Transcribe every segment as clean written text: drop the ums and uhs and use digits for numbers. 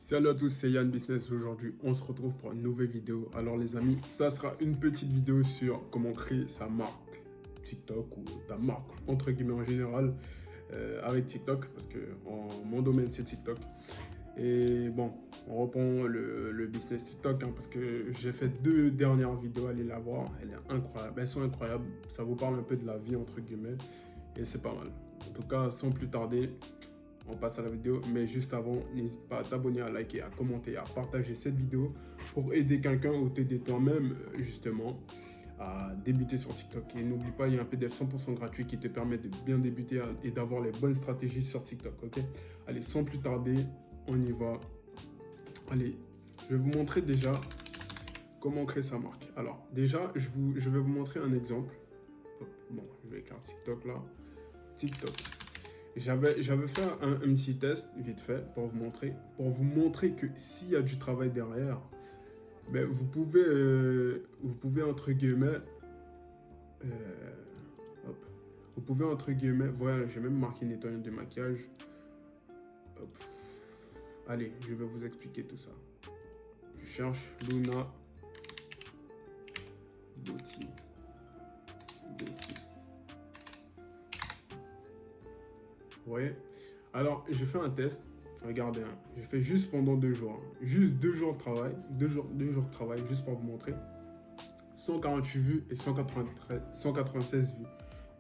Salut à tous, c'est Yann Business. Aujourd'hui, on se retrouve pour une nouvelle vidéo. Alors les amis, ça sera une petite vidéo sur comment créer sa marque TikTok ou ta marque entre guillemets en général avec TikTok parce que mon domaine c'est TikTok. Et bon, on reprend le business TikTok parce que j'ai fait 2 dernières vidéos, allez la voir, elles sont incroyables. Ça vous parle un peu de la vie entre guillemets et c'est pas mal. En tout cas, sans plus tarder, on passe à la vidéo, mais juste avant, n'hésite pas à t'abonner, à liker, à commenter, à partager cette vidéo pour aider quelqu'un ou t'aider toi-même justement à débuter sur TikTok. Et n'oublie pas, il y a un PDF 100% gratuit qui te permet de bien débuter et d'avoir les bonnes stratégies sur TikTok, ok? Allez, sans plus tarder, on y va. Allez, je vais vous montrer déjà comment créer sa marque. Alors, déjà, je vais vous montrer un exemple. Bon, je vais écrire TikTok là. TikTok. J'avais fait un petit test vite fait pour vous montrer que s'il y a du travail derrière, ben vous pouvez entre guillemets, hop, vous pouvez entre guillemets, voilà, j'ai même marqué nettoyant de maquillage. Hop. Allez, je vais vous expliquer tout ça. Je cherche Luna Beauty. Vous voyez? Alors, j'ai fait un test. Regardez, j'ai fait juste pendant 2 jours. Juste 2 jours de travail. 2 jours de travail, juste pour vous montrer. 148 vues et 196 vues.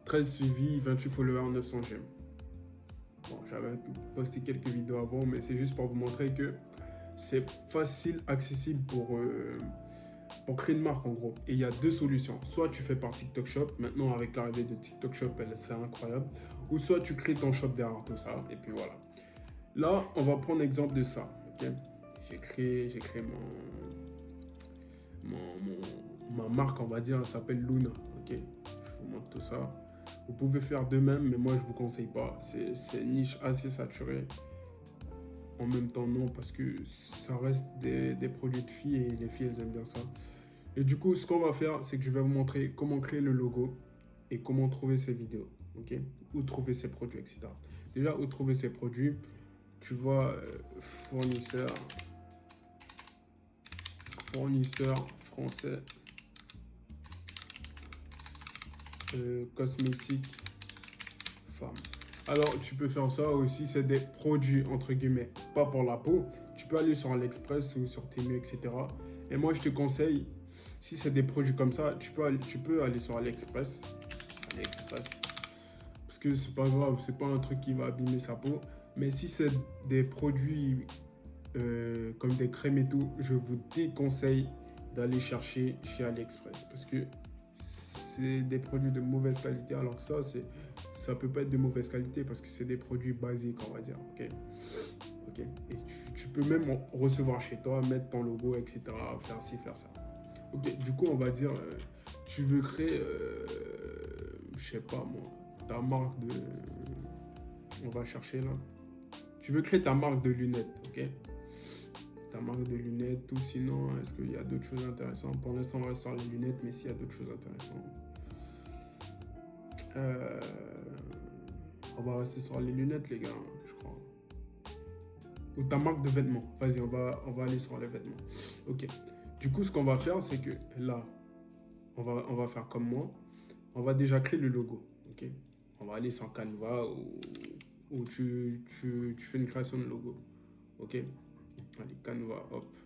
13 suivis, 28 followers, 900 j'aime. Bon, j'avais posté quelques vidéos avant, mais c'est juste pour vous montrer que c'est facile, accessible pour créer une marque en gros. Et il y a 2 solutions. Soit tu fais par TikTok Shop, maintenant avec l'arrivée de TikTok Shop, c'est incroyable. Ou soit tu crées ton shop derrière tout ça, et puis voilà. Là, on va prendre l'exemple de ça. Okay, j'ai créé ma marque, on va dire, elle s'appelle Luna. Ok, je vous montre tout ça. Vous pouvez faire de même, mais moi je vous conseille pas. C'est une niche assez saturée. En même temps, non, parce que ça reste des produits de filles et les filles, elles aiment bien ça. Et du coup, ce qu'on va faire, c'est que je vais vous montrer comment créer le logo et comment trouver ces vidéos, ok? Où trouver ces produits, etc. Déjà, où trouver ces produits, tu vois, fournisseur français, cosmétiques, femmes. Alors, tu peux faire ça aussi, c'est des produits, entre guillemets, pas pour la peau. Tu peux aller sur AliExpress ou sur Temu, etc. Et moi, je te conseille, si c'est des produits comme ça, tu peux aller sur AliExpress. Parce que c'est pas grave, c'est pas un truc qui va abîmer sa peau. Mais si c'est des produits comme des crèmes et tout, je vous déconseille d'aller chercher chez AliExpress. Parce que c'est des produits de mauvaise qualité, alors que ça peut pas être de mauvaise qualité parce que c'est des produits basiques, on va dire. Ok. Et tu peux même recevoir chez toi, mettre ton logo, etc. Faire ci, faire ça. Ok. Du coup, on va dire, tu veux créer, je sais pas moi, ta marque de, on va chercher là. Tu veux créer ta marque de lunettes, ok? Ta marque de lunettes, ou sinon, est-ce qu'il y a d'autres choses intéressantes? Pour l'instant, on reste sur les lunettes, mais s'il y a d'autres choses intéressantes. On va rester sur les lunettes, les gars, je crois. Ou ta marque de vêtements. Vas-y, on va aller sur les vêtements. Ok. Du coup, ce qu'on va faire, c'est que là, on va faire comme moi. On va déjà créer le logo. Ok. On va aller sur Canva où tu fais une création de logo. Ok. Allez, Canva, hop.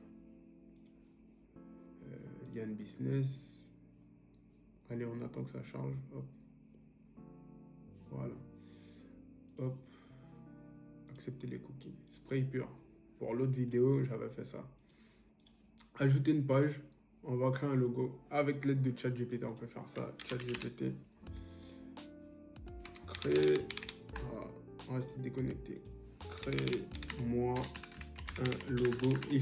Yann Business. Allez, on attend que ça charge. Hop. Voilà. Hop. Accepter les cookies. Spray pur. Pour l'autre vidéo, j'avais fait ça. Ajouter une page. On va créer un logo. Avec l'aide de ChatGPT, on peut faire ça. ChatGPT. Créer. Voilà. On reste déconnecté. Créez-moi un logo. Il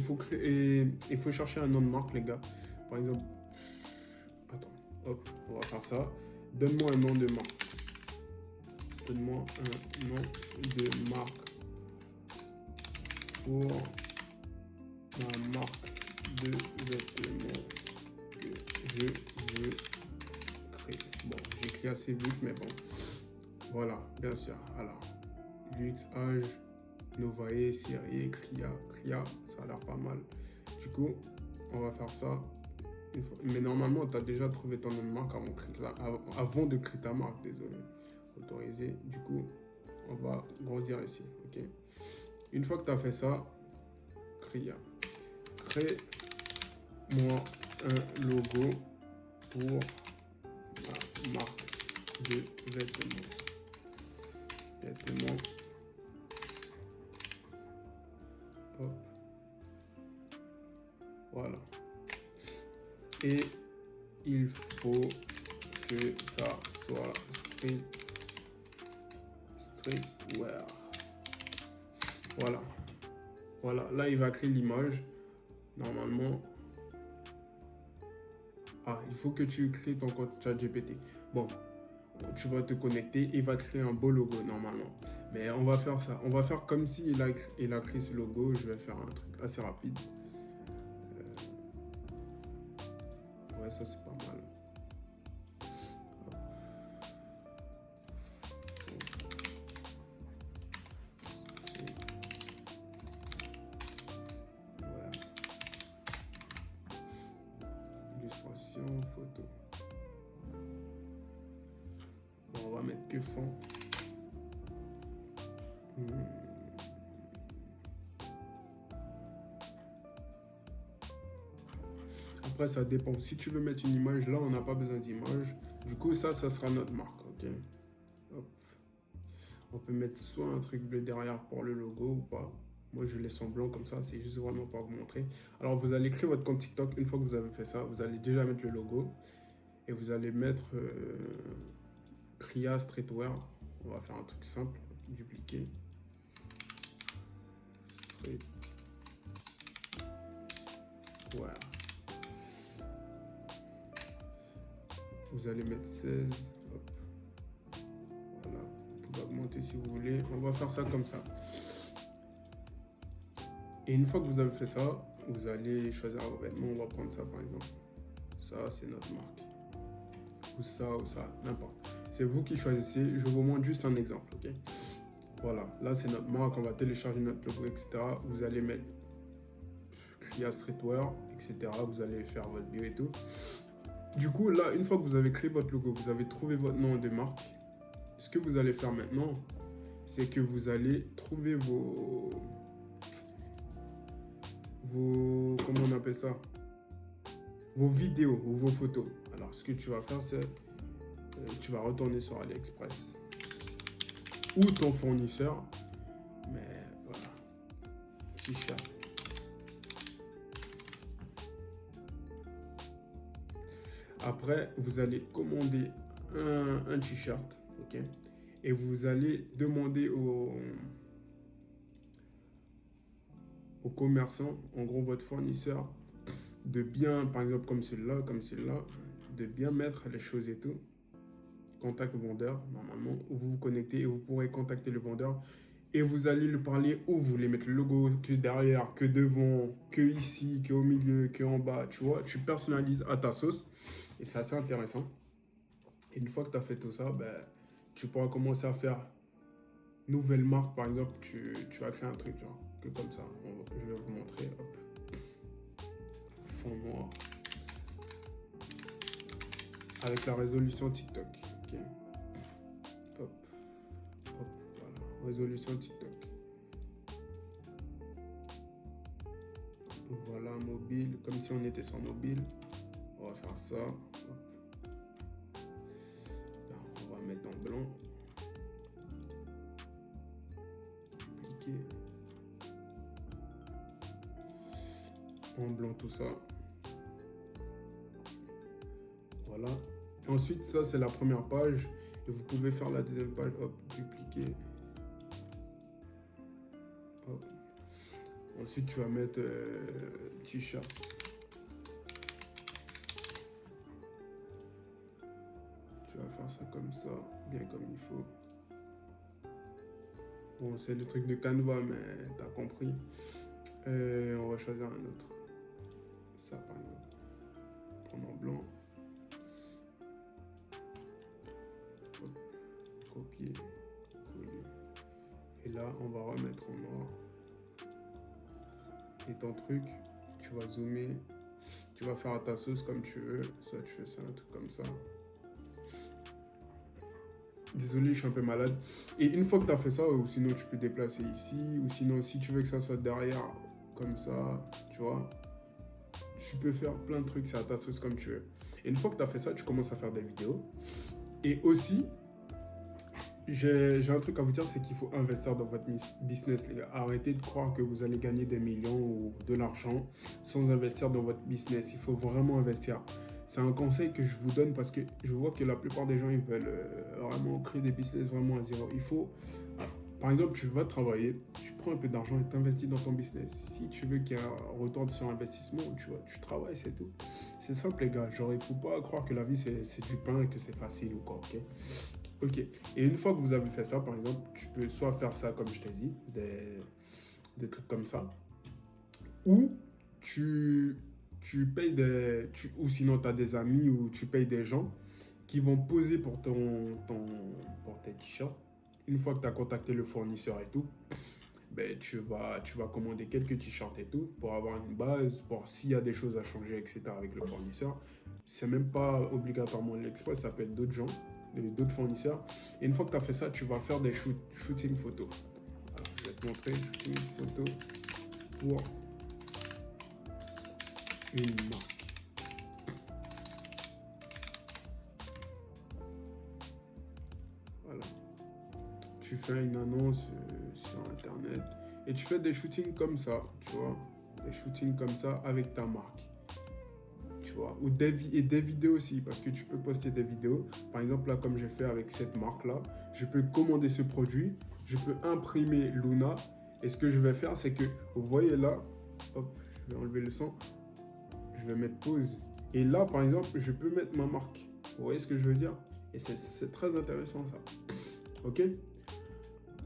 faut chercher un nom de marque, les gars. Par exemple. Attends. Hop. On va faire ça. Donne-moi un nom de marque. Donne-moi un nom de marque pour ma marque de vêtements que je veux créer. Bon, j'écris assez vite, mais bon. Voilà, bien sûr. Alors, Lux, Age, Novae, Syrie, Cria, Cria, ça a l'air pas mal. Du coup, on va faire ça. Mais normalement, tu as déjà trouvé ton nom de marque avant de créer ta marque, désolé. Autorisé. Du coup, on va grandir ici, ok. Une fois que tu as fait ça, Cria. Crée-moi un logo pour ma marque de vêtements. Hop. Voilà. Et il faut que ça soit streetwear. Voilà. Voilà. Là, il va créer l'image. Normalement. Ah, il faut que tu crées ton compte ChatGPT. Bon, tu vas te connecter, il va créer un beau logo normalement. Mais on va faire ça. On va faire comme si il a créé ce logo. Je vais faire un truc assez rapide. Ouais, ça c'est pas mal. Ouais. Illustration, photo. Bon, on va mettre que fond. Après, ça dépend. Si tu veux mettre une image, là, on n'a pas besoin d'image. Du coup, ça sera notre marque, ok. Hop. On peut mettre soit un truc bleu derrière pour le logo ou pas. Moi, je laisse en blanc comme ça. C'est juste vraiment pour vous montrer. Alors, vous allez créer votre compte TikTok. Une fois que vous avez fait ça, vous allez déjà mettre le logo. Et vous allez mettre Cria Streetwear. On va faire un truc simple. Dupliquer. Streetwear. Vous allez mettre 16. Hop. Voilà. Vous pouvez augmenter si vous voulez. On va faire ça comme ça. Et une fois que vous avez fait ça, vous allez choisir vos vêtements. On va prendre ça par exemple. Ça, c'est notre marque. Ou ça, n'importe. C'est vous qui choisissez. Je vous montre juste un exemple, ok? Voilà, là c'est notre marque. On va télécharger notre logo, etc. Vous allez mettre Cria Streetwear, etc. Vous allez faire votre bio et tout. Du coup, là, une fois que vous avez créé votre logo, vous avez trouvé votre nom de marque, ce que vous allez faire maintenant, c'est que vous allez trouver vos comment on appelle ça? Vos vidéos ou vos photos. Alors, ce que tu vas faire, c'est tu vas retourner sur AliExpress ou ton fournisseur. Mais voilà, t-shirt. Après, vous allez commander un t-shirt, ok? Et vous allez demander au commerçant, en gros votre fournisseur, de bien, par exemple comme celui-là, de bien mettre les choses et tout. Contact vendeur, normalement, où vous vous connectez et vous pourrez contacter le vendeur et vous allez lui parler où vous voulez mettre le logo, que derrière, que devant, que ici, que au milieu, que en bas, tu vois. Tu personnalises à ta sauce et c'est assez intéressant. Et une fois que tu as fait tout ça, ben, tu pourras commencer à faire nouvelle marque, par exemple, tu vas créer un truc genre que comme ça. Je vais vous montrer. Hop. Fond noir. Avec la résolution TikTok. Ok. Hop. Hop. Voilà. Résolution TikTok. Voilà, mobile. Comme si on était sur mobile. On va faire ça. Hop. Là, on va mettre en blanc. Dupliquer. En blanc tout ça. Voilà. Et ensuite, ça, c'est la première page. Et vous pouvez faire la deuxième page. Hop, dupliquer. Hop. Ensuite, tu vas mettre t-shirt. Tu vas faire ça comme ça, bien comme il faut. Bon, c'est le truc de Canva, mais t'as compris. On va choisir un autre. Ça, par exemple. Prendre en blanc. Hop. Copier. Coller. Et là, on va remettre en noir. ton truc, tu vas zoomer, tu vas faire à ta sauce comme tu veux. Soit tu fais ça, un truc comme ça. Désolé, je suis un peu malade. Et une fois que tu as fait ça, ou sinon tu peux déplacer ici, ou sinon si tu veux que ça soit derrière, comme ça, tu vois, tu peux faire plein de trucs, c'est à ta sauce comme tu veux. Et une fois que tu as fait ça, tu commences à faire des vidéos. Et aussi, j'ai un truc à vous dire, c'est qu'il faut investir dans votre business, les gars. Arrêtez de croire que vous allez gagner des millions ou de l'argent sans investir dans votre business. Il faut vraiment investir. C'est un conseil que je vous donne parce que je vois que la plupart des gens, ils veulent vraiment créer des business vraiment à zéro. Il faut, par exemple, tu vas travailler, tu prends un peu d'argent et t'investis dans ton business. Si tu veux qu'il y ait un retour sur investissement, tu travailles, c'est tout. C'est simple, les gars. Genre, il ne faut pas croire que la vie, c'est du pain et que c'est facile ou quoi, ok? Ok. Et une fois que vous avez fait ça, par exemple, tu peux soit faire ça, comme je t'ai dit, des trucs comme ça, ou tu payes ou sinon tu as des amis ou tu payes des gens qui vont poser pour pour tes t-shirts. Une fois que tu as contacté le fournisseur et tout, ben, tu vas commander quelques t-shirts et tout pour avoir une base, pour s'il y a des choses à changer, etc. avec le fournisseur. C'est même pas obligatoirement l'Express, ça peut être d'autres gens, d'autres fournisseurs. Et une fois que tu as fait ça, tu vas faire des shooting photos. Alors, je vais te montrer shooting photo pour une marque. Voilà. Tu fais une annonce sur internet et tu fais des shootings comme ça, tu vois, des shootings comme ça avec ta marque, tu vois, ou des vidéos aussi, parce que tu peux poster des vidéos. Par exemple, là, comme j'ai fait avec cette marque-là, je peux commander ce produit, je peux imprimer Luna, et ce que je vais faire, c'est que, vous voyez là, hop, je vais enlever le son, je vais mettre pause, et là, par exemple, je peux mettre ma marque. Vous voyez ce que je veux dire? Et c'est très intéressant, ça. Ok?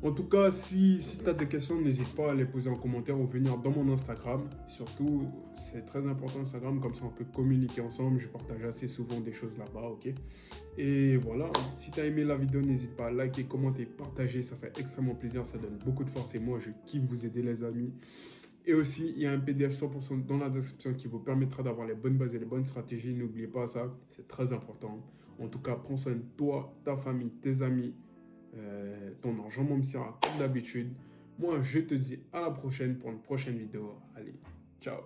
En tout cas, si tu as des questions, n'hésite pas à les poser en commentaire ou venir dans mon Instagram. Surtout, c'est très important Instagram, comme ça on peut communiquer ensemble. Je partage assez souvent des choses là-bas, ok? Et voilà, si tu as aimé la vidéo, n'hésite pas à liker, commenter, partager. Ça fait extrêmement plaisir, ça donne beaucoup de force et moi, je kiffe vous aider les amis. Et aussi, il y a un PDF 100% dans la description qui vous permettra d'avoir les bonnes bases et les bonnes stratégies. N'oubliez pas ça, c'est très important. En tout cas, prends soin de toi, ta famille, tes amis. Ton argent m'obtiendra comme d'habitude. Moi, je te dis à la prochaine pour une prochaine vidéo. Allez, ciao.